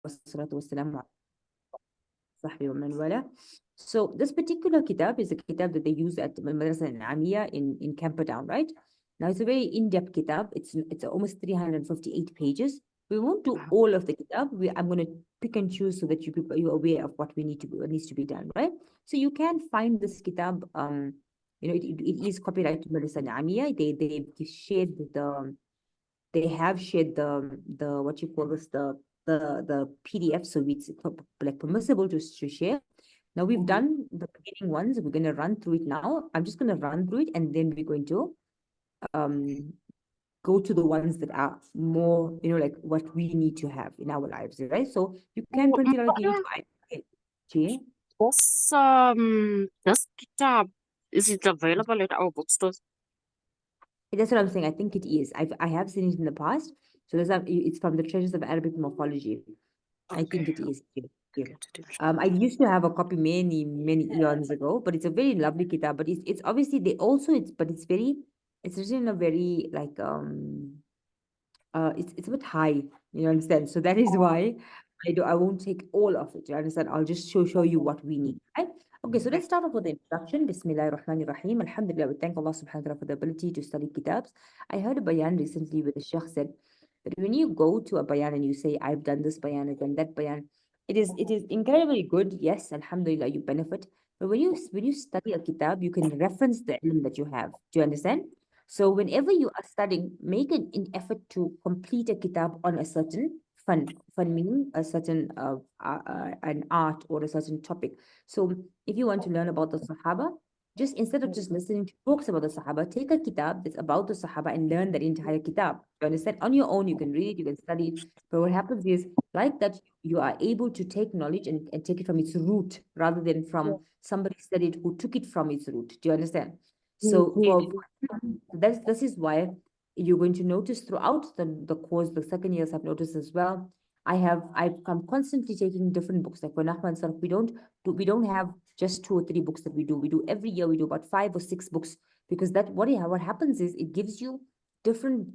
والصلاة والسلام على صحبه ومن والاه. So this particular kitab is a kitab that they use at Madrasa Amia in Camperdown, right? Now it's a very in-depth kitab. It's almost 358 pages. We won't do all of the kitab. I'm going to pick and choose so that you're aware of what what needs to be done, right? So you can find this kitab. It is copyright to Madrasa Amia. They shared they have shared the what you call this the PDF, so it's like permissible to share. Now we've done the beginning ones. We're going to run through it now. I'm just going to run through it, and then we're going to um go to the ones that are more, like what we need to have in our lives, right? So you can print it out again. Jay? This kitab, is it available at our bookstores? That's what I'm saying. I think it is. I have seen it in the past. So it's from the Treasures of Arabic Morphology. I think Okay. it is. Yeah, yeah. Get it. I used to have a copy many eons ago, but it's a very lovely kitab. But it's obviously it's written in a very like it's a bit high, you understand? So that is why I won't take all of it. You understand? I'll just show you what we need, right? Okay, so let's start off with the introduction. Bismillah ar-Rahman ar-Rahim. Alhamdulillah, we thank Allah subhanahu wa ta'ala for the ability to study kitabs. I heard a bayan recently where the Sheikh said that when you go to a bayan and you say, I've done this bayan, I've done that bayan, it is incredibly good. Yes, alhamdulillah, you benefit. But when you study a kitab, you can reference the ilm that you have. Do you understand? So whenever you are studying, make an effort to complete a kitab on a certain fun meaning a certain an art or a certain topic. So if you want to learn about the Sahaba, just instead of just listening to books about the Sahaba, take a kitab that's about the Sahaba and learn that entire kitab. You understand? On your own, you can read, you can study it. But what happens is, like that, you are able to take knowledge and take it from its root rather than from somebody studied who took it from its root. Do you understand? So Yes. this is why you're going to notice throughout the course, the second years I've noticed as well. I'm constantly taking different books. Like for Nahwa and Sarf, we don't have just 2 or 3 books that we do. We do every year we do about 5 or 6 books, because what happens is it gives you different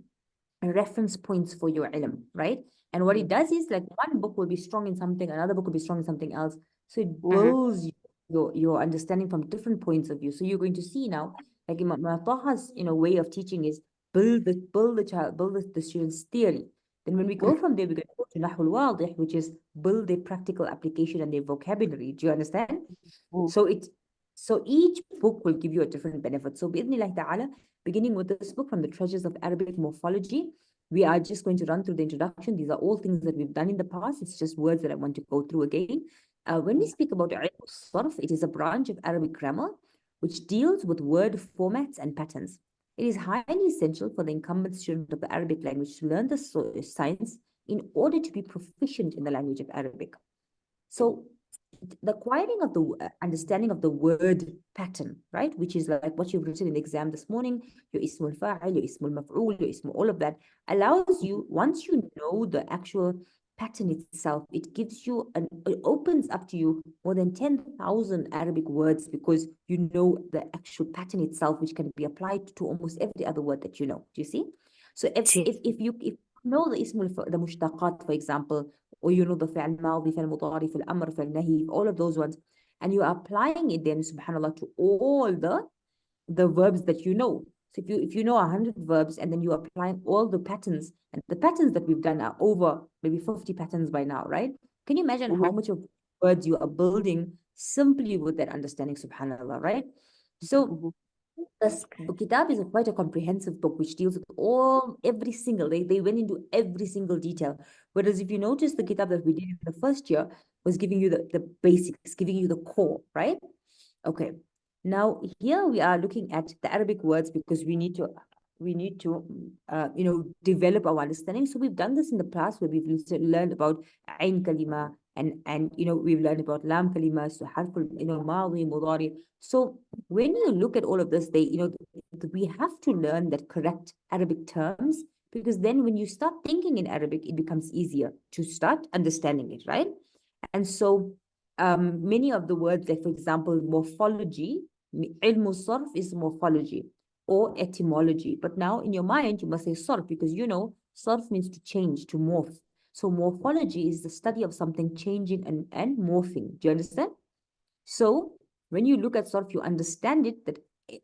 reference points for your ilm, right? And what it does is, like, one book will be strong in something, another book will be strong in something else. So it builds your understanding from different points of view. So you're going to see now, like Imam Taha's, way of teaching is build the student's theory. Then when we go from there, we're going to go to Nahul Wadih, which is build their practical application and their vocabulary. Do you understand? So each book will give you a different benefit. So bi'idhnillah ta'ala, beginning with this book from the Treasures of Arabic Morphology, we are just going to run through the introduction. These are all things that we've done in the past. It's just words that I want to go through again. When we speak about ilm sarf, it is a branch of Arabic grammar which deals with word formats and patterns. It is highly essential for the incumbent student of the Arabic language to learn the science in order to be proficient in the language of Arabic. So the acquiring of the understanding of the word pattern, right? Which is like what you've written in the exam this morning, your ismul fa'il, your ismul maf'ul, your ismul, all of that allows you, once you know the actual pattern itself, it opens up to you more than 10,000 Arabic words, because you know the actual pattern itself, which can be applied to almost every other word that you know. Do you see? So if you know the the mushtaqat, for example, or you know the fi'l madi, fi'l mudari, fi'l amr, fi'l nahi, all of those ones, and you are applying it then, subhanallah, to all the verbs that you know. So if you know 100 verbs, and then you are applying all the patterns, and the patterns that we've done are over maybe 50 patterns by now, right? Can you imagine how much of words you are building simply with that understanding, subhanallah, right? So this kitab is quite a comprehensive book which deals with every single, they went into every single detail. Whereas if you notice, the kitab that we did in the first year was giving you the basics, giving you the core, right? Okay. Now here we are looking at the Arabic words, because we need to develop our understanding. So we've done this in the past, where we've learned about ain kalima, and we've learned about lam kalima, so harful, madi, mudari. So when you look at all of this, we have to learn that correct Arabic terms, because then when you start thinking in Arabic, it becomes easier to start understanding it, right? And so many of the words, like for example, morphology, ilmu sarf is morphology or etymology. But now in your mind, you must say sarf, because sarf means to change, to morph. So morphology is the study of something changing and morphing. Do you understand? So when you look at sort of, you understand it that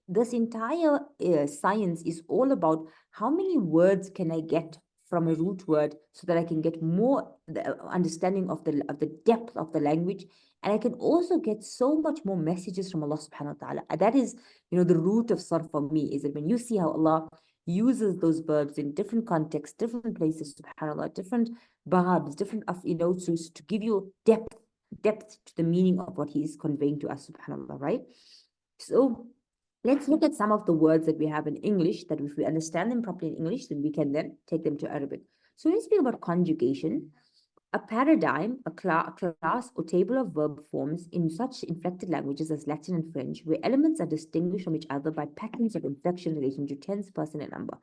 this entire science is all about how many words can I get from a root word so that I can get more the understanding of the depth of the language, and I can also get so much more messages from Allah subhanahu wa ta'ala. That is, the root of sarf for me, is that when you see how Allah uses those verbs in different contexts, different places, subhanallah, different babs, different to give you depth to the meaning of what he is conveying to us, subhanallah, right? So let's look at some of the words that we have in English, that if we understand them properly in English, then we can then take them to Arabic. So when we speak about conjugation, a paradigm, a class or table of verb forms in such inflected languages as Latin and French, where elements are distinguished from each other by patterns of inflection relating to tense, person, and number.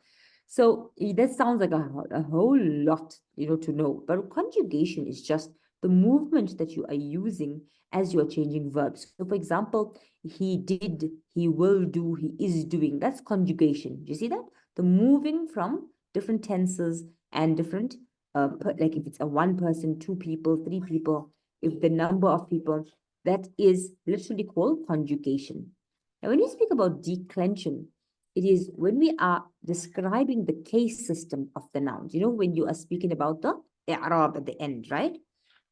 So that sounds like a whole lot, to know. But conjugation is just the movement that you are using as you are changing verbs. So for example, he did, he will do, he is doing. That's conjugation. Do you see that? The moving from different tenses and different, like if it's a one person, two people, three people, if the number of people, that is literally called conjugation. Now, when we speak about declension, it is when we are describing the case system of the nouns. When you are speaking about the i'rab at the end, right?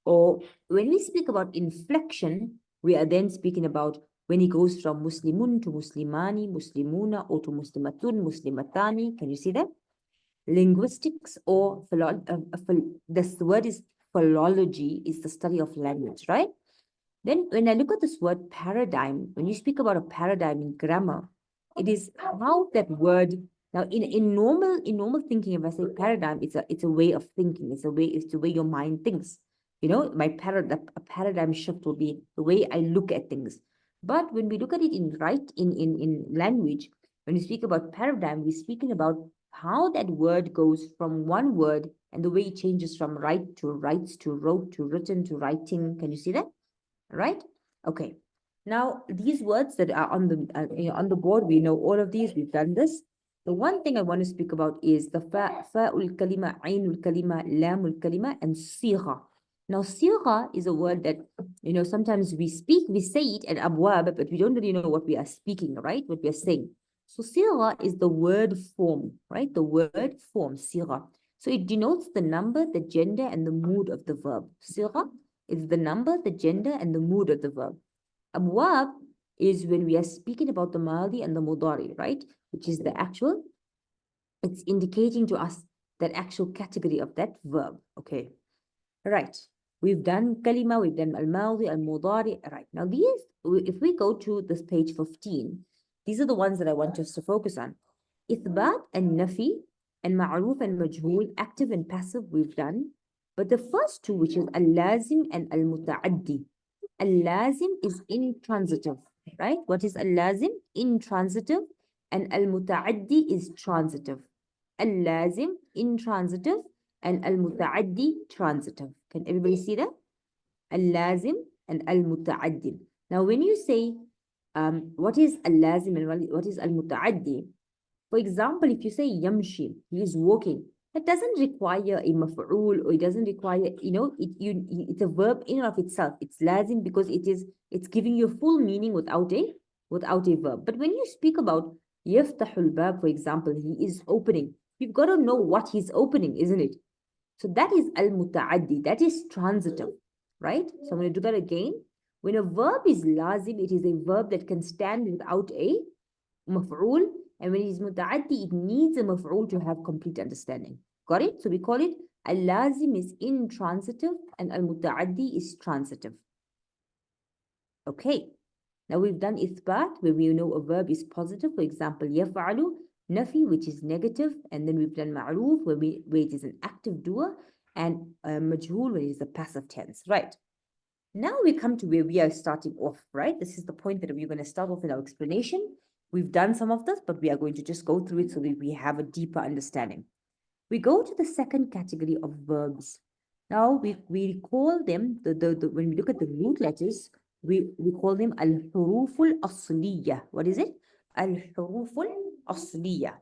Or when we speak about inflection, we are then speaking about when it goes from muslimun to muslimani, muslimuna, or to muslimatun, muslimatani. Can you see that? Linguistics or this word is philology, is the study of language, right? Then when I look at this word paradigm, when you speak about a paradigm in grammar, it is how that word, now in normal thinking, if I say paradigm, it's a way of thinking, it's the way your mind thinks. A paradigm shift will be the way I look at things. But when we look at it in language, when we speak about paradigm, we're speaking about how that word goes from one word and the way it changes from write to writes to wrote to written to writing. Can you see that? Right? Okay. Now, these words that are on the board, we know all of these. We've done this. The one thing I want to speak about is the fa'ul kalima, ainul kalima, lamul kalima, and sigha. Now, sigha is a word that, sometimes we say it at abwab, but we don't really know what we are speaking, right? What we are saying. So, sigha is the word form, right? The word form, sigha. So, it denotes the number, the gender, and the mood of the verb. Sigha is the number, the gender, and the mood of the verb. Abwab is when we are speaking about the madi and the mudari, right? Which is the actual, it's indicating to us that actual category of that verb. Okay. Right. We've done kalima, we've done al-madi, al-mudari. Right. Now these, if we go to this page 15, these are the ones that I want us to focus on. Ithbat and nafi and ma'ruf and majhul, active and passive, we've done. But the first two, which is al-lazim and al-muta'addi. Al-lazim is intransitive, right? What is al-lazim? Intransitive. And al-muta'addi is transitive. Al-lazim, intransitive, and al-muta'addi, transitive. Can everybody see that? Al-lazim and al-muta'addi. Now, when you say, what is al-lazim and what is al-muta'addi? For example, if you say yamshi, he is walking, that doesn't require a maf'ul, or it doesn't require, it's a verb in and of itself. It's lazim because it's giving you full meaning without a verb. But when you speak about yaftahul bab, for example, he is opening, you've got to know what he's opening, isn't it? So that is al-muta'addi, that is transitive, right? So I'm going to do that again. When a verb is lazim, it is a verb that can stand without a maf'ul, and when it is muta'addi, it needs a maf'ul to have complete understanding. Got it? So we call it al-lazim is intransitive and al-muta'addi is transitive. Okay. Now we've done ithbat, where we know a verb is positive. For example, yaf'alu, nafi, which is negative, and then we've done ma'ruf, where it is an active doer, and majhul, where it is a passive tense. Right. Now we come to where we are starting off, right? This is the point that we're going to start off in our explanation. We've done some of this, but we are going to just go through it so that we have a deeper understanding. We go to the second category of verbs. Now we call them, when we look at the root letters, we call them al-huruful asliya. What is it? Al-huruful asliya.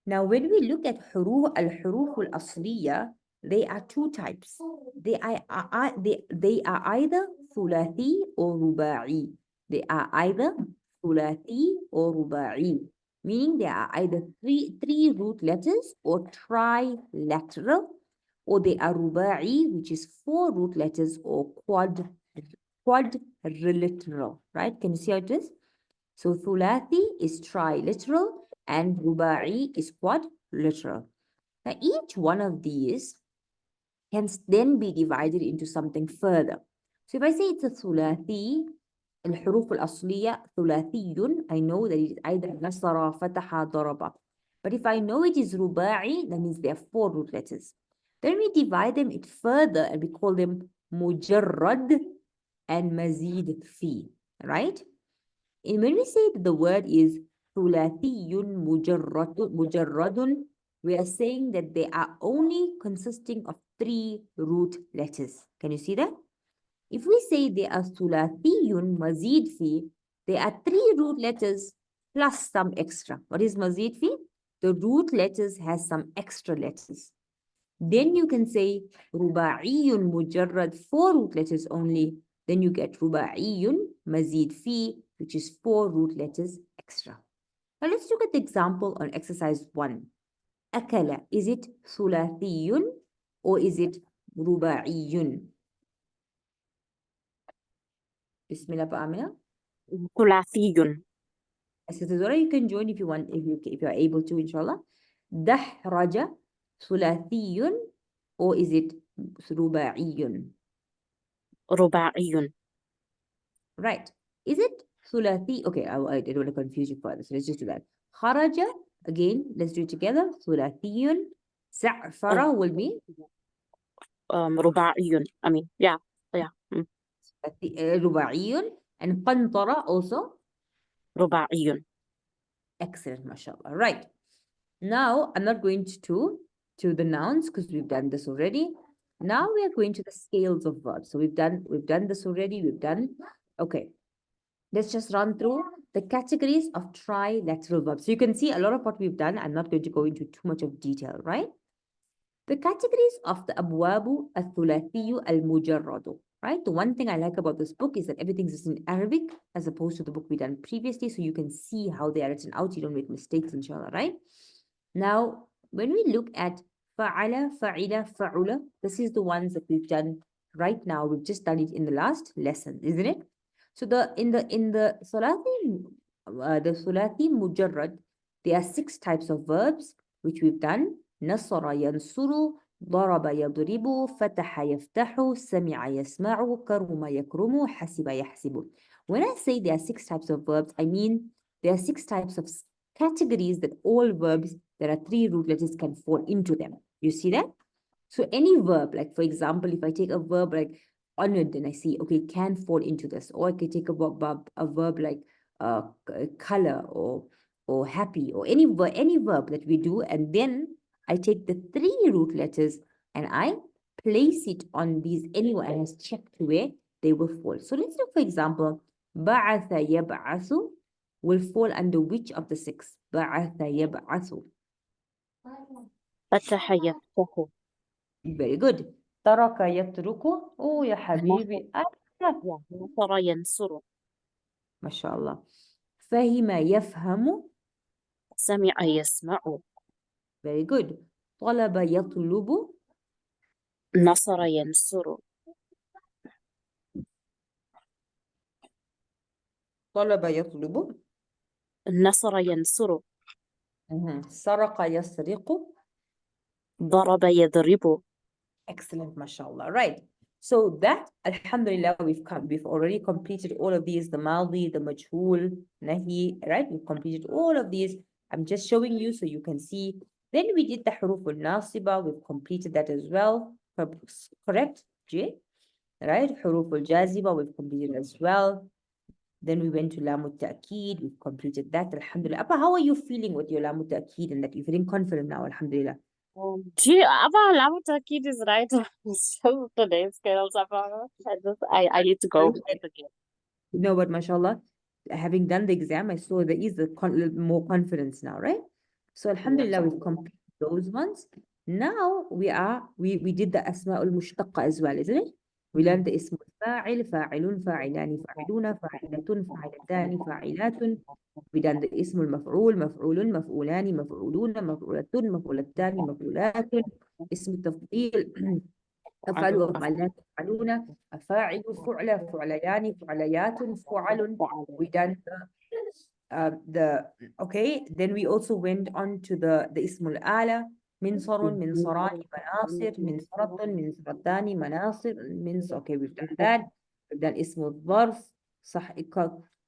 Now when we look at al-huruful asliya, They are two types. They are either ثلاثي or رباعي. They are either ثلاثي or رباعي, meaning they are either three root letters or trilateral, or they are رباعي, which is 4 root letters, or quadrilateral, right? Can you see how it is? So ثلاثي is triliteral and رباعي is quadrilateral. Now each one of these can then be divided into something further. So if I say it's a ثلاثي, الحروف الأصلية ثلاثي, I know that it is either نصر, فتح, ضرب. But if I know it is رباعي, that means there are 4 root letters. Then we divide them further and we call them مجرد and مزيد في, right? And when we say that the word is ثلاثي مجرد, we are saying that they are only consisting of 3 root letters. Can you see that? If we say they are ثلاثي مزيد في, there are 3 root letters plus some extra. What is مزيد في? The root letters has some extra letters. Then you can say رباعي مجرد 4 root letters only. Then you get رباعي مزيد في, which is 4 root letters extra. Now let's look at the example on exercise 1. أكل, is it ثلاثي or is it رباعي? Bismillah, Amina. ثلاثي. Assessora, you can join if you want, if you are able to, inshallah. دحرج ثلاثي or is it رباعي? رباعي. Right. Is it ثلاثي? Okay, I don't want to confuse you further, so let's just do that. خرج, again, let's do it together. ثلاثي. زعفر will be رباعي. I mean, yeah. رباعي. And قنطرة also رباعي. excellent, mashallah. Right. Now, I'm not going to the nouns because we've done this already. Now we are going to the scales of verbs. So we've done this already. Okay. Let's just run through the categories of trilateral verbs. So you can see a lot of what we've done. I'm not going to go into too much of detail, right? The categories of the أبواب الثلاثي المجرد, right? The one thing I like about this book is that everything is in Arabic as opposed to the book we done previously. So you can see how they are written out. You don't make mistakes, inshallah, right? Now, when we look at فعل, فعل, فعل, this is the ones that we've done right now. We've just done it in the last lesson, isn't it? So in the ثلاثي مجرد, there are 6 types of verbs which we've done. نصر ينصر, ضرب يضرب, فتح يفتح, سمع يسمع, كرم يكرم, حسب يحسب. When I say there are 6 types of verbs, I mean there are 6 types of categories that all verbs that are 3 root letters can fall into them. You see that? So any verb, like for example, if I take a verb like honored, and I see, okay, it can fall into this. Or I could take a verb like color or happy, or any verb that we do, and then I take the 3 root letters and I place it on these anywhere and has checked where they will fall. So let's look, for example, بعث يبعث will fall under which of the 6? بعث يبعث. فتح يفتح. Very good. ترك يترك. Oh يا حبيبي. نصر ينصر. ما شاء الله. فهم يفهم. سمع يسمع. Very good. طلب يطلب. نصر ينصر. طلب يطلب. نصر ينصر. سرق يسرق. ضرب يضرب. Excellent, mashallah. Right. So that, alhamdulillah, we've already completed all of these, the maldi, the majhul, nahi, right? We've completed all of these. I'm just showing you so you can see. Then we did the huruf al-nasiba. We've completed that as well. Correct, Jay? Right? Huruf al-jaziba, we've completed as well. Then we went to lamu ta'keed. We've completed that, alhamdulillah. Appa, how are you feeling with your lamu ta'keed and that you're feeling confident now, alhamdulillah? Aber lamu ta'keed is right. So today's skills, I need to go again. No, but mashallah, having done the exam, I saw there is little more confidence now, right? So alhamdulillah, we've completed those ones. Now we did the أسماء المشتقة as well, isn't it? We learned the اسم الفاعل, فاعل, فاعلان, فاعلون, فاعلة, فاعلتان, فاعلات. We done the اسم المفعول, مفعول, مفعولان, مفعولون, مفعولة, مفعولتان, مفعولات. اسم التفضيل أفعل وأفعلات يفعلون أفاعل فعل فعليان فعليات فعل. We done the okay, then we also went on to the اسم الآلة منصر منصران مناصر منصرة منصرتان مناصر okay, we've done that. We've done اسم الظرف صح,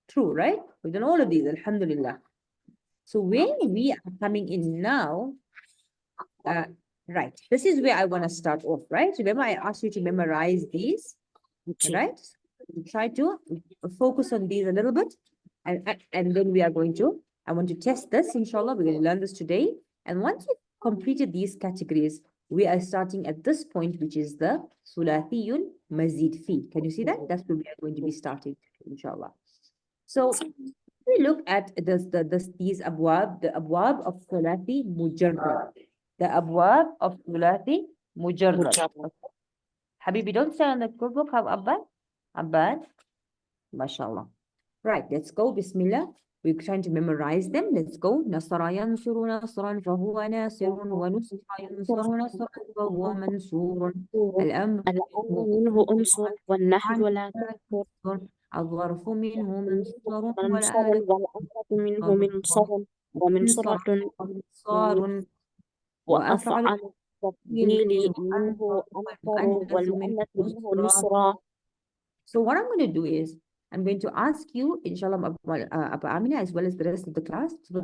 true, right? We've done all of these, alhamdulillah. So where we are coming in now, right, this is where I want to start off, right? Remember, I asked you to memorize these, right? Try to focus on these a little bit, and then we are going to, I want to test this, inshallah. We're going to learn this today. And once you've completed these categories, we are starting at this point, which is the Sulathiyun Mazid Fi. Can you see that? That's where we are going to be starting, inshallah. So we look at these abwab, the abwab of Sulathi Mujarrad. The abwab of Thulathi Mujarrad. Habibi, don't say on the book, have Abbad. Abbad. MashaAllah. Right, let's go. Bismillah. We're trying to memorize them. Let's go. Nasara yansuru nasran fahuwa nasirun wa nusra yansuru nasran fahuwa mansurun. Al-amru منه أنصر والنهي ولا تنصر الظرف منه منصر منصر والأمرة منه منصر ومنصرة صار وأفعل التفضيل منه أنصر والمؤنث منه نصرا. So what I'm going to do is, I'm going to ask you, inshallah, Abu Amina, as well as the rest of the class, so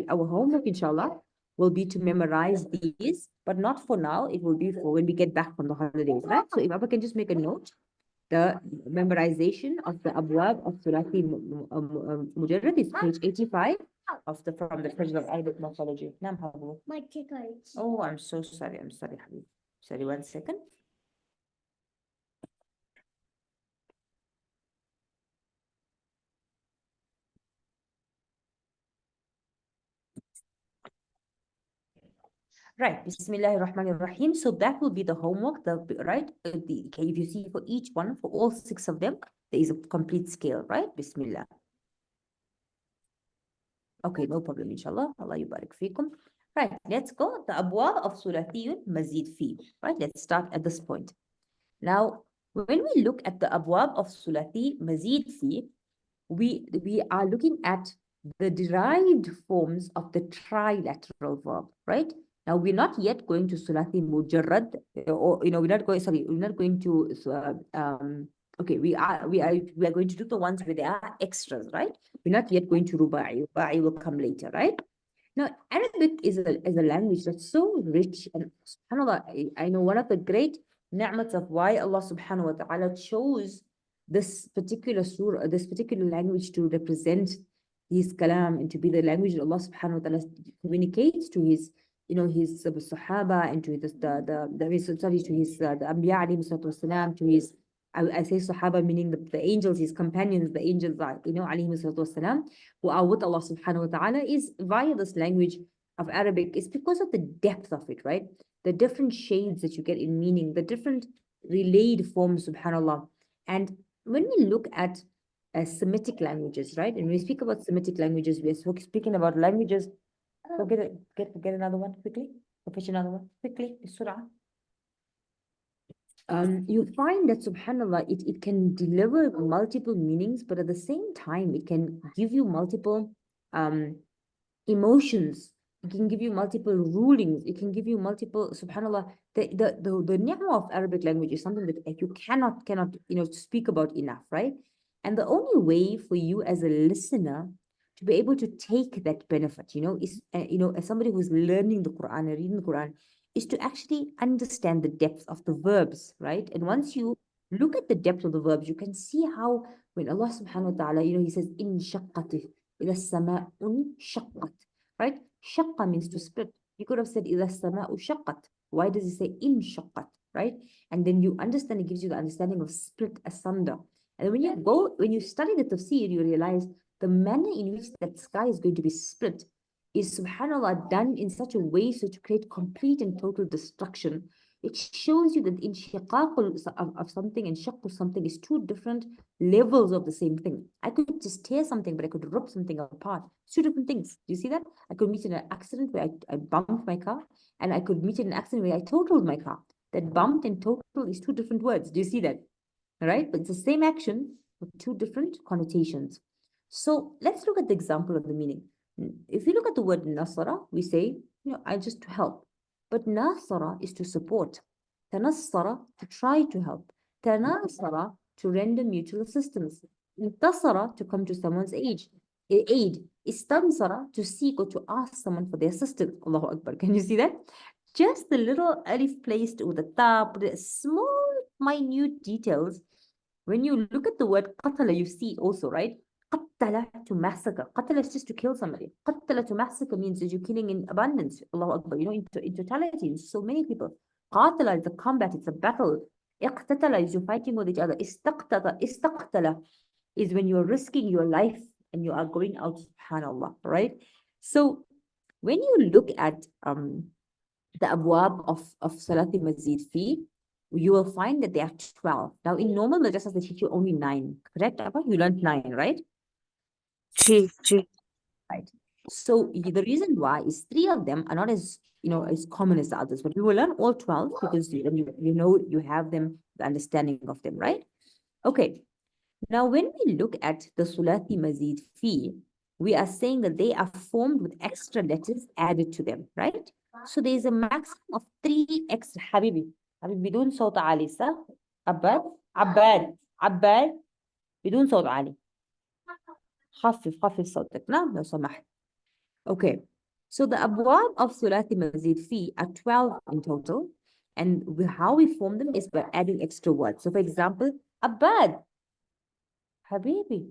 our homework, inshallah, will be to memorize these, but not for now. It will be for when we get back from the holidays, right? So if Abba can just make a note, the memorization of the Abwab of Surathi Mujarrad is page 85 of from the Persian of Arabic Morphology. Naam, Habu. My tickets. Oh, I'm so sorry. I'm sorry, Habib. Sorry, 1 second. Right, Bismillahir Rahmanir Rahim. So that will be the homework, right? Okay, if you see for each one, for all 6 of them, there is a complete scale, right? Bismillah. Okay, no problem, inshallah. Allah yubarak fikum. Right, let's go. The abwab of Sulathiyun Mazid Fi. Right, let's start at this point. Now, when we look at the abwab of Sulathi Mazid Fi, we are looking at the derived forms of the trilateral verb, right? Now, we're not yet going to Sulathi Mujarrad, or, we're not going to, okay, we are going to do the ones where there are extras, right? We're not yet going to Rubai. Rubai will come later, right? Now, Arabic is a language that's so rich, and subhanAllah, I know one of the great ni'mats of why Allah subhanahu wa ta'ala chose this particular surah, this particular language to represent his kalam and to be the language that Allah subhanahu wa ta'ala communicates to his, his Sahaba and to his, the Anbiya alayhi salatu wasalam, to his, I say Sahaba meaning the angels, his companions, the angels, alayhi salatu wasalam, who are with Allah subhanahu wa ta'ala, is via this language of Arabic. It's because of the depth of it, right? The different shades that you get in meaning, the different relayed forms, subhanAllah. And when we look at Semitic languages, right? And when we speak about Semitic languages, we are speaking about languages. Go get another one quickly. Go fetch another one quickly. Surah. You find that subhanAllah, it can deliver multiple meanings, but at the same time, it can give you multiple emotions. It can give you multiple rulings. It can give you multiple, subhanAllah, the ni'mah of Arabic language is something that you cannot, speak about enough, right? And the only way for you as a listener to be able to take that benefit, is, as somebody who's learning the Quran and reading the Quran, is to actually understand the depth of the verbs, right? And once you look at the depth of the verbs, you can see how when Allah subhanahu wa ta'ala, he says, in shaqqatih, ila sama'un shaqqat, right? Shaqqa means to split. You could have said, ila sama'u shaqqat. Why does he say in shaqqat, right? And then you understand, it gives you the understanding of split asunder. And when you study the tafsir, you realize the manner in which that sky is going to be split is subhanallah done in such a way so to create complete and total destruction. It shows you that inshiqaq of something and shaq of something is two different levels of the same thing. I could just tear something, but I could rip something apart. It's two different things. Do you see that? I could meet in an accident where I bumped my car, and I could meet in an accident where I totaled my car. That bumped and total is two different words. Do you see that? All right, but it's the same action with two different connotations. So let's look at the example of the meaning. If you look at the word nasara, we say, I just to help. But nasara is to support. Tanassara, to try to help. Tanasara, to render mutual assistance. Intasara, to come to someone's aid. Istansara, to seek or to ask someone for their assistance. Allahu Akbar. Can you see that? Just the little alif placed with the ta, the small, minute details. When you look at the word qatala, you see it also, right? Qattala, to massacre. Qatala is just to kill somebody. Qattala, to massacre, means that you're killing in abundance. Allahu Akbar, in totality, in so many people. Qatala is a combat, it's a battle. Iqtatala is you're fighting with each other. Istaqtala is when you're risking your life and you are going out, subhanallah, right? So when you look at the abwab of Salati Mazid Fi, you will find that there are 12. Now, in normal madrasas, they teach you only 9, correct, Abba? You learned 9, right? Gee. Right. So the reason why is 3 of them are not as as common as the others, but you will learn all 12 because you have them, the understanding of them, right? Okay. Now, when we look at the Sulati Mazid Fi, we are saying that they are formed with extra letters added to them, right? So there is a maximum of 3 extra. Habibi, بدون صوت عالي صح؟ عباد بدون صوت عالي. خفف صوتك نعم لو سمحت. Okay. So the abwab of Sulati Mazid Fi are 12 in total. And how we form them is by adding extra words. So for example, abad. Habibi.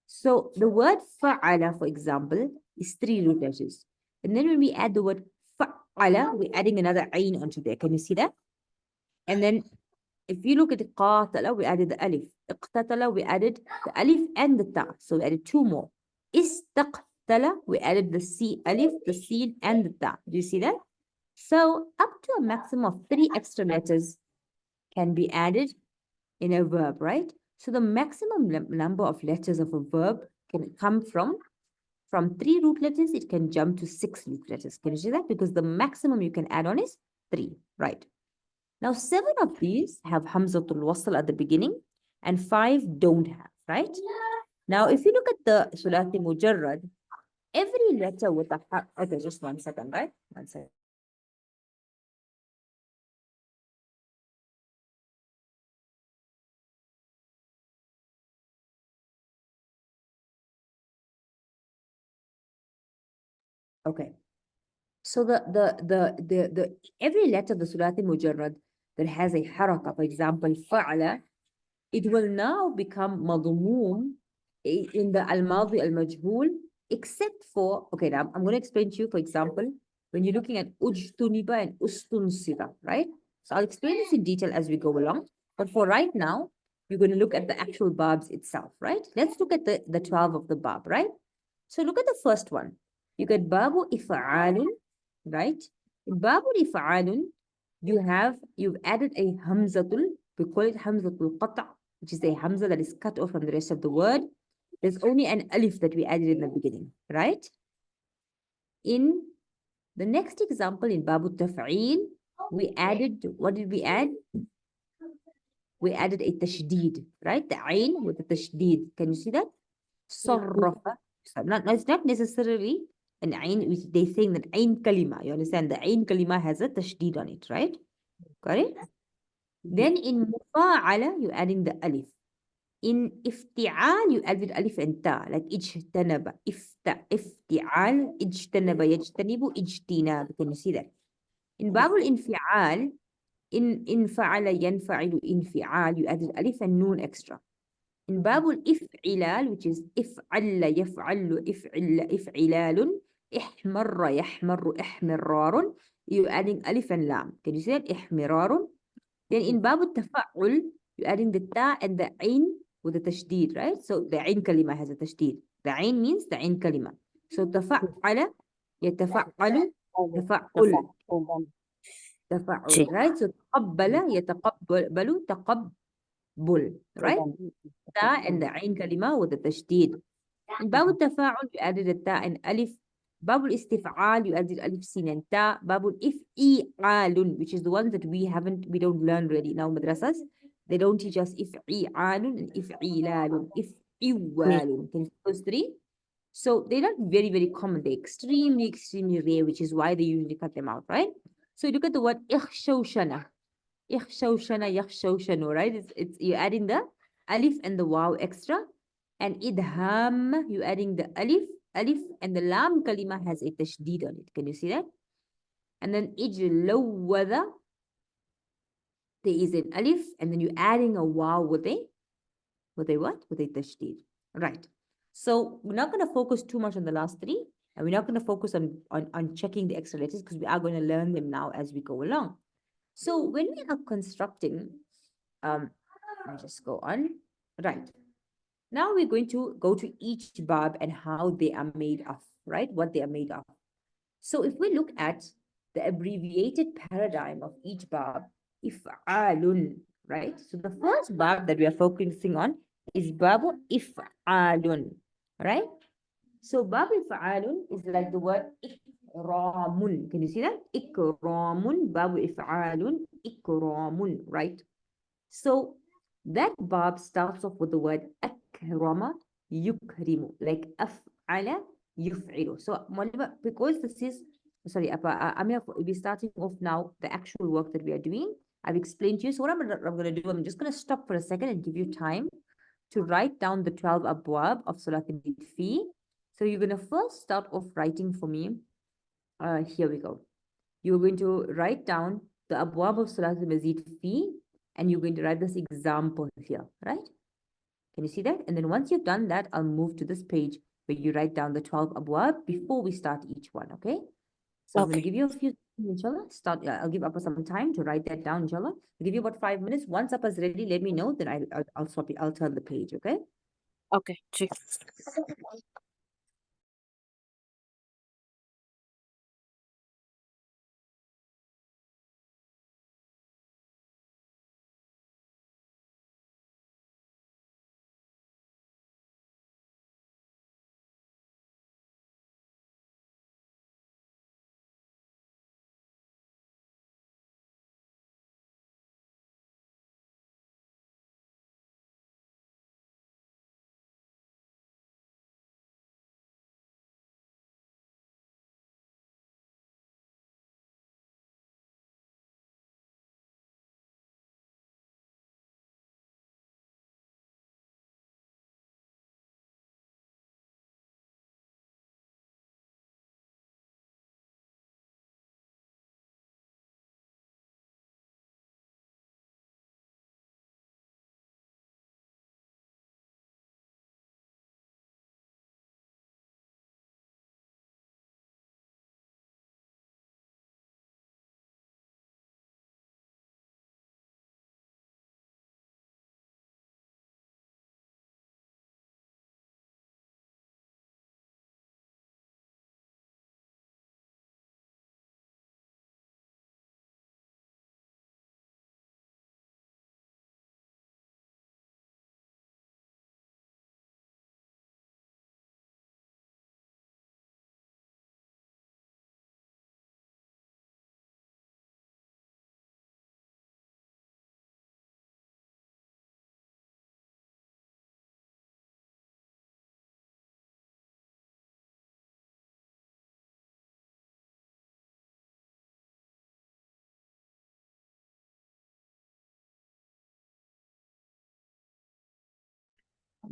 So the word fa'ala, for example, is 3 root letters. And then when we add the word fa'ala, we're adding another ayn onto there. Can you see that? And then if you look at the qatala, we added the alif. Iqtatala, we added the alif and the ta. So we added 2 more. Istaqtala, we added the alif, the sin, and the ta. Do you see that? So up to a maximum of 3 extra letters can be added in a verb, right? So the maximum number of letters of a verb can come from 3 root letters, it can jump to 6 root letters. Can you see that? Because the maximum you can add on is 3, right? Now, 7 of these have Hamzatul Wasl at the beginning and 5 don't have, right? Now, if you look at the Sulati Mujarrad, every letter with a okay, just 1 second, right? 1 second. Okay. So the every letter of the Sulati Mujarrad that has a haraka, for example, fa'ala, it will now become madmoom in the al-madi al-majhul, except for, okay, now I'm going to explain to you, for example, when you're looking at ujtuniba and ustunsiba, right? So I'll explain this in detail as we go along. But for right now, you're going to look at the actual babs itself, right? Let's look at the 12 of the bab, right? So look at the first one. You get babu ifa'alun, right? In babu ifa'alun, you've added a hamzatul, we call it hamzatul qata', which is a hamza that is cut off from the rest of the word. There's only an alif that we added in the beginning, right? In the next example, in babu taf'eel, we added, what did we add? We added a tashdeed, right? The ayn with the tashdeed. Can you see that? Sarrafa. It's not necessarily an ayn, which they think that ayn kalima. You understand? The ayn kalima has a tashdeed on it, right? Got it? Then in mufa'ala, you're adding the alif. In ifti'al, you added alif and ta, like ijtanaba. Ifti'al, ijtanaba, yajtanibu, ijtinab. Can you see that? In babul infi'al, in fa'ala yanfa'ilu infi'al, you added alif and noon extra. In babul if'ilal, which is if'alla yaf'allu if'ilalun, ihmarra yahmarru ihmirrarun, you're adding alif and lam. Can you see that? Ihmirarun. Then in babu tafa'ul, you're adding the ta and the ain with the tashdeed, right? So the ain kalima has a tashdeed. The ain means the ain kalima. So تفعل يتفعل تفعل تفضل. تفعل, right? So تقبل يتقبل تقبل, right? تا and the عين كلمة with the تشديد. In باب التفاعل you added the تا and ألف. باب الاستفعال you added ألف سين and تا. باب الإفعال which is the one that we don't learn really now madrasas. They don't teach us إفعال and إفعلال. إفعوال. Can you see those three? So they're not very, very common. They're extremely, extremely rare, which is why they usually cut them out, right? So you look at the word إخشوشنة. إخشوشنة, يخشوشنو, right? It's you're adding the alif and the waw extra. And idham, you're adding the alif, and the lam kalima has a tashdid on it. Can you see that? And then ijlawwada, there is an alif, and then you're adding a waw with a what? With a tashdid. Right. So we're not going to focus too much on the last three, and we're not going to focus on checking the extra letters because we are going to learn them now as we go along. So when we are constructing, let me just go on. Right. Now we're going to go to each bab and how they are made of, right? What they are made of. So if we look at the abbreviated paradigm of each bab, if'alun, right? So the first bab that we are focusing on is babu if'alun, right? So babu if'alun is like the word ikramun. Can you see that? Ikramun, babu if'alun, ikramun, right? So that bab starts off with the word akrama yukrimu, like af'ala yuf'ilu. So because this is, sorry, Amir, we'll be starting off now the actual work that we are doing. I've explained to you. So what I'm going to do, I'm just going to stop for a second and give you time to write down the 12 abwab of Salat al-Fi. So you're going to first start off writing for me. Here we go. You're going to write down the abwab of Salat al-Mazid Fi, and you're going to write this example here, right? Can you see that? And then once you've done that, I'll move to this page where you write down the 12 abwab before we start each one, okay? So I'm going to give you a few, inshallah. I'll give Appa some time to write that down, inshallah. I'll give you about 5 minutes. Once Appa's ready, let me know, then I'll swap it. I'll turn the page, okay? Okay, ji.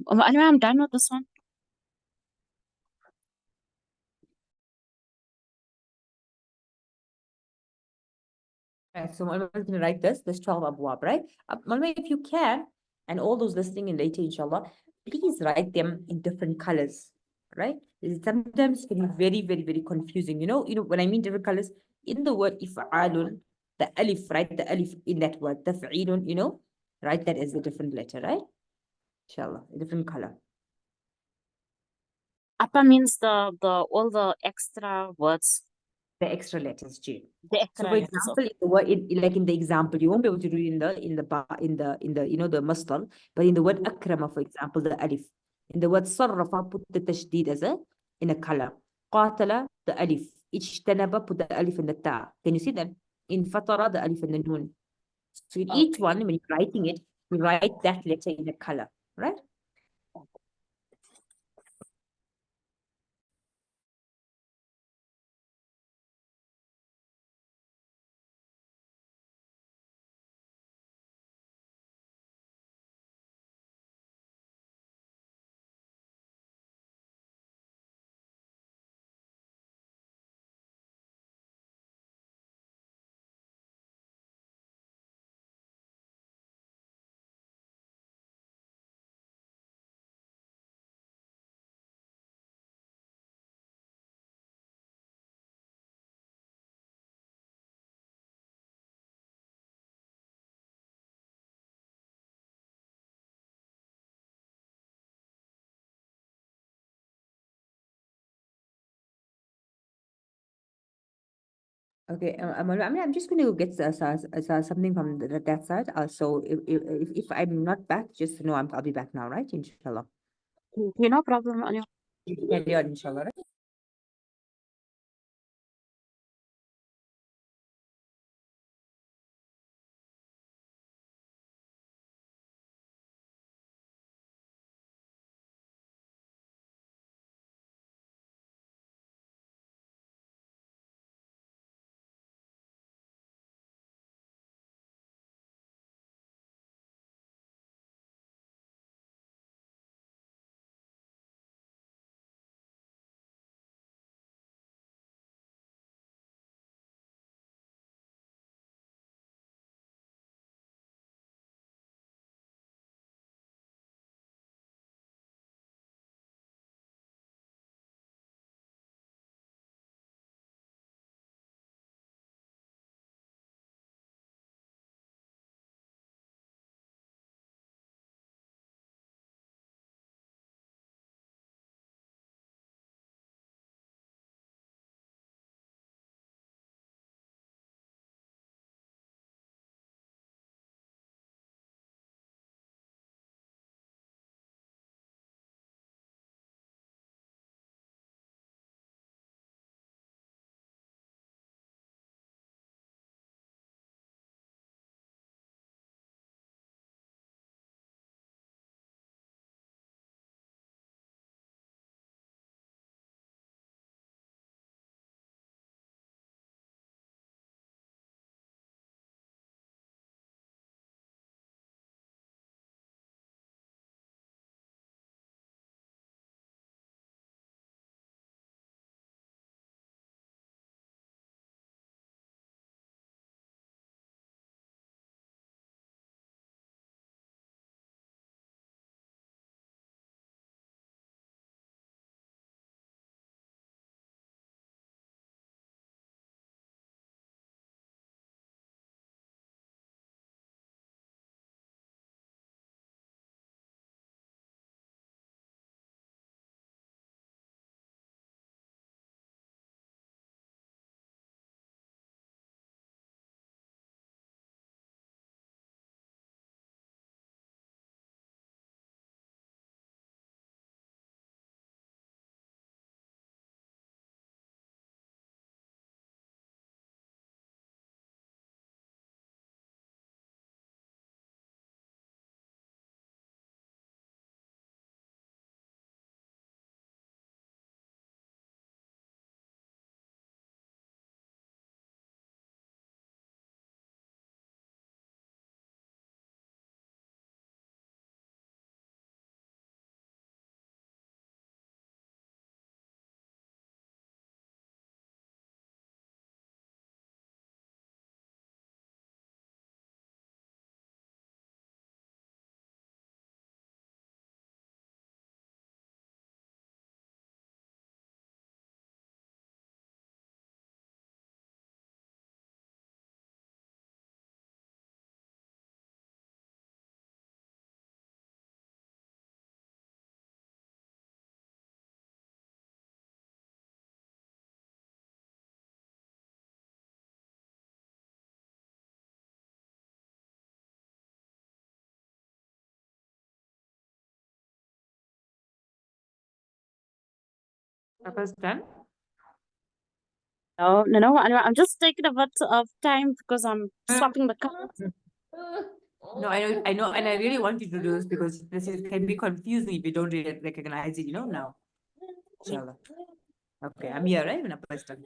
Anyway, I'm done with this one. Right, so Malma is going to write this 12 abwab, right? Malma, if you can, and all those listening in later, inshallah, please write them in different colors, right? Sometimes it can be very, very, very confusing. You know, when I mean different colors, in the word if'alun, the alif, right? The alif in that word, taf'ilun, write that as a different letter, right? Inshallah, a different color. Upper means the all the extra words, The extra letters, G. the So extra for letters. example, in the word, like in the example, you won't be able to do it in the the masdar, but in the word akrama, for example, the alif. In the word sarrafa, put the tashdid as a in a color. Qatala, the alif. Ijtanaba, put the alif and the ta. Can you see that? In fatara, the alif and the nun. So in each Okay. one, when you're writing it, you write that letter in a color, right? Okay, I mean, I'm just going to get something from that side. So if I'm not back, just know I'll be back now, right? Inshallah. No problem, Anu. Carry on, inshallah, right? Purpose done? No. I'm just taking a bit of time because I'm swapping the cards. No, I know, and I really want you to do this because can be confusing if you don't really recognize it, now. Inshallah. Okay, I'm here, right? When Appa is done.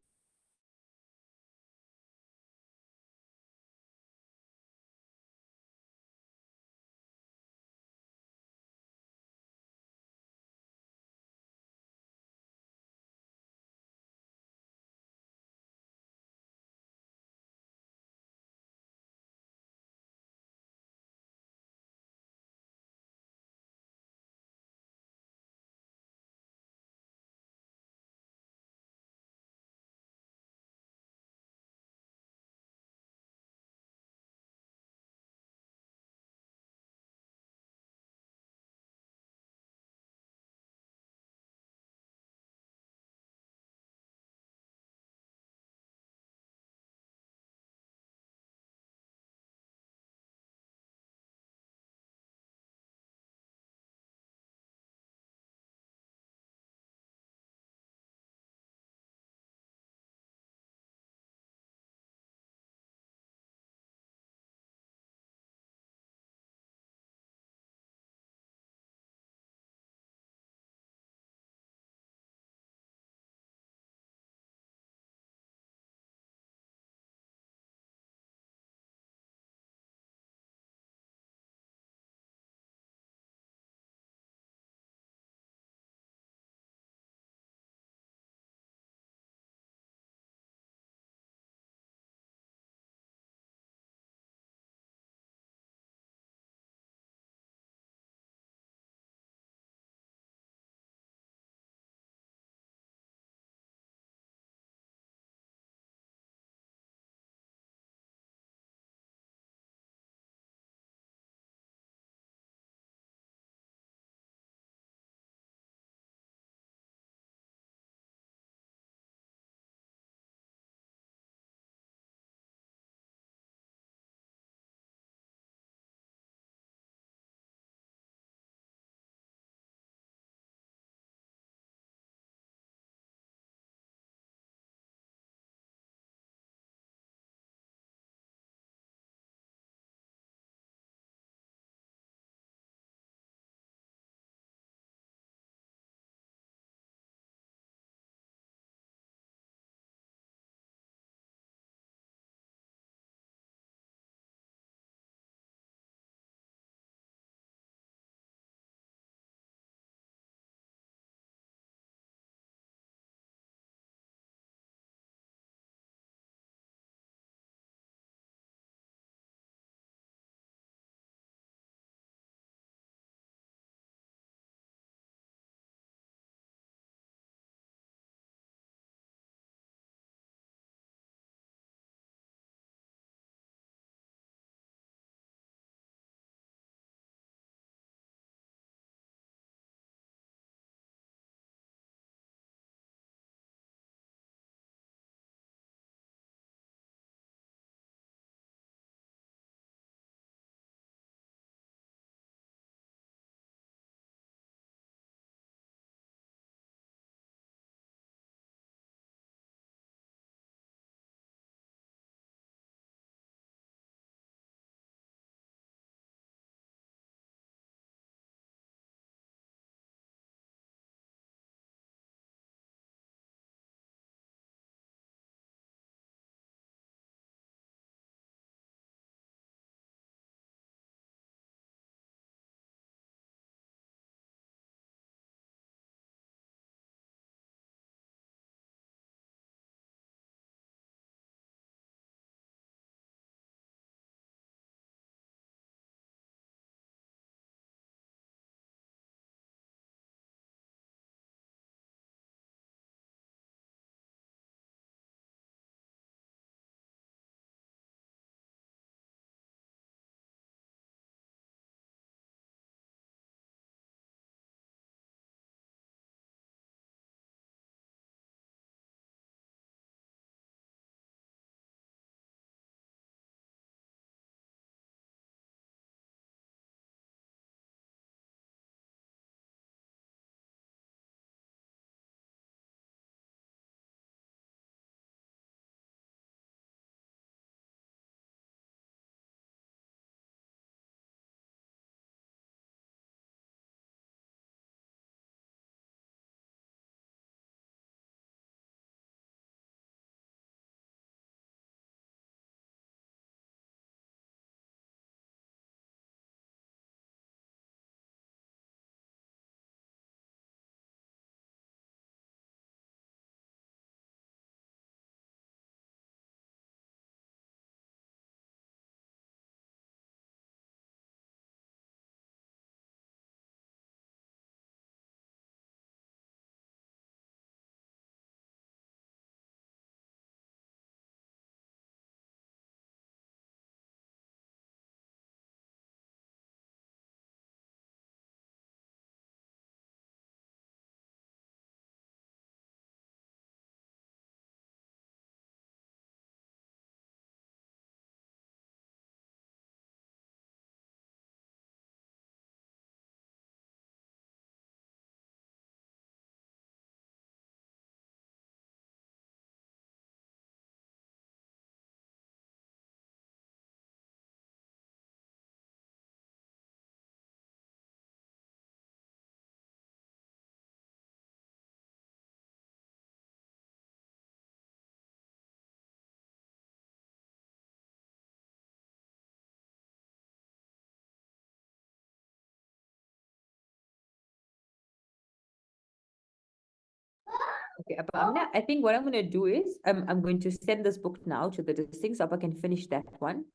Okay, Abba Amna, I think what I'm going to do is I'm going to send this book now to the thing so Abba can finish that one.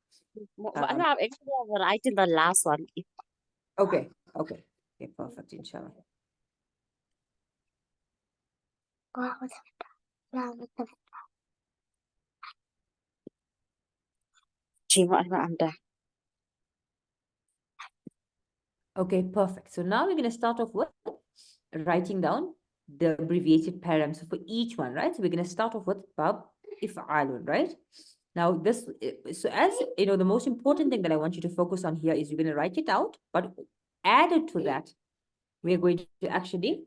I'm actually writing the last one. Okay, okay, perfect, inshallah. I'm done. Okay, perfect. So now we're going to start off with writing down the abbreviated params. So for each one, right? So we're going to start off with bab if'alun, right? Now this, so as you know, the most important thing that I want you to focus on here is you're going to write it out, but added to that, we're going to actually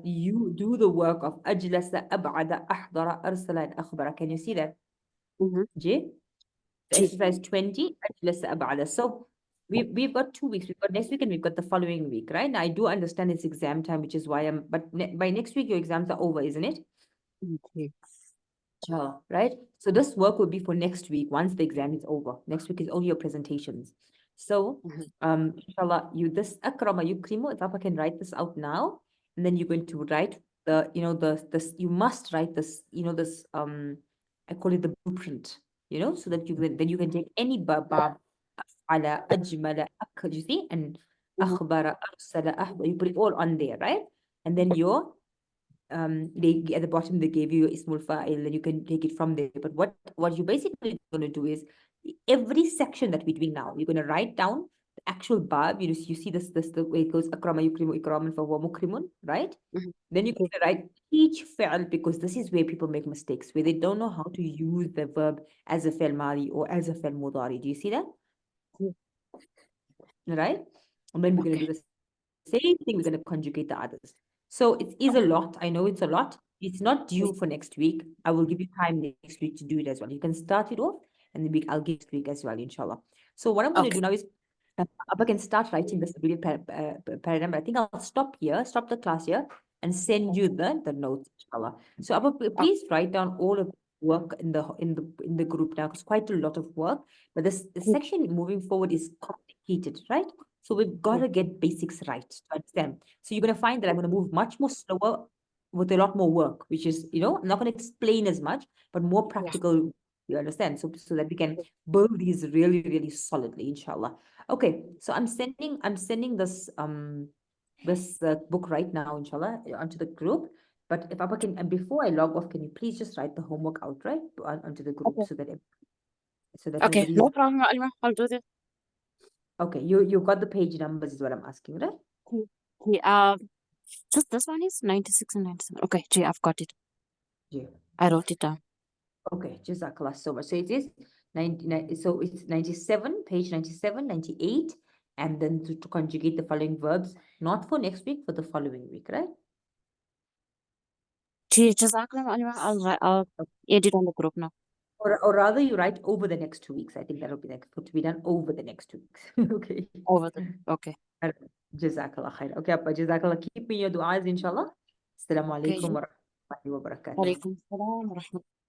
you do the work of ajlasa, ab'ada, ahdara, arsala, and akhbara. Can you see that? Mm-hmm. J? Exercise 20, ajlasa, ab'ada. So we've got 2 weeks. We've got next week and we've got the following week, right? Now I do understand it's exam time, which is why but by next week your exams are over, isn't it? Okay. Right? So this work will be for next week once the exam is over. Next week is only your presentations. So, inshallah, this akrama yukrimu, if Papa can write this out now, and then you're going to write you must write this, this, I call it the blueprint, so that then you can take any bab, ala, ajmala, you see, and akhbara, arsala, ahba, you put it all on there, right? And then they at the bottom they gave you ismul fa'il, and you can take it from there. But what you basically going to do is every section that we're doing now, you're going to write down the actual bab. You see this the way it goes, akrama yukrimu ikraman fa huwa mukrimun, right? Then you're going to write each fi'l, because this is where people make mistakes, where they don't know how to use the verb as a fi'l madi or as a fi'l mudari. Do you see that? Right? And then we're going to do the same thing, we're going to conjugate the others. So it is a lot. I know it's a lot. It's not due for next week. I will give you time next week to do it as well. You can start it off, and then I'll give next week as well, inshallah. So what I'm going to do now is Abba can start writing this paradigm. I think I'll stop the class here, and send you the notes, inshallah. So Abba, please write down all of the work in the group now. It's quite a lot of work, but this section moving forward is complicated, right? So we've got to get basics right to understand. So you're going to find that I'm going to move much more slower with a lot more work, which is, I'm not going to explain as much, but more practical, you understand? So that we can build these really, really solidly, inshallah. Okay, so I'm sending this book right now, inshallah, onto the group. But if Papa can, and before I log off, can you please just write the homework out, right, onto the group, so that Okay, everybody's no problem, Alima. I'll do that. okay. You got the page numbers is what I'm asking, right? Yeah, just this one is 96 and 97. Okay, gee, I've got it. Yeah. I wrote it down. Okay, Jazakallah so much. So it is 99, so it's 97, page 97, 98, and then to conjugate the following verbs, not for next week, for the following week, right? Gee, Jazakallah, Alima. I'll add it on the group now. Or rather, you write over the next 2 weeks. I think that'll be to be done over the next 2 weeks. Okay. Okay. Jazakallah khair. Okay, Appa, Jazakallah. Keep me in your du'as, inshallah. Assalamu alaikum wa rahmatullahi wa barakatuh. Walaikum salam wa rahmatullahi.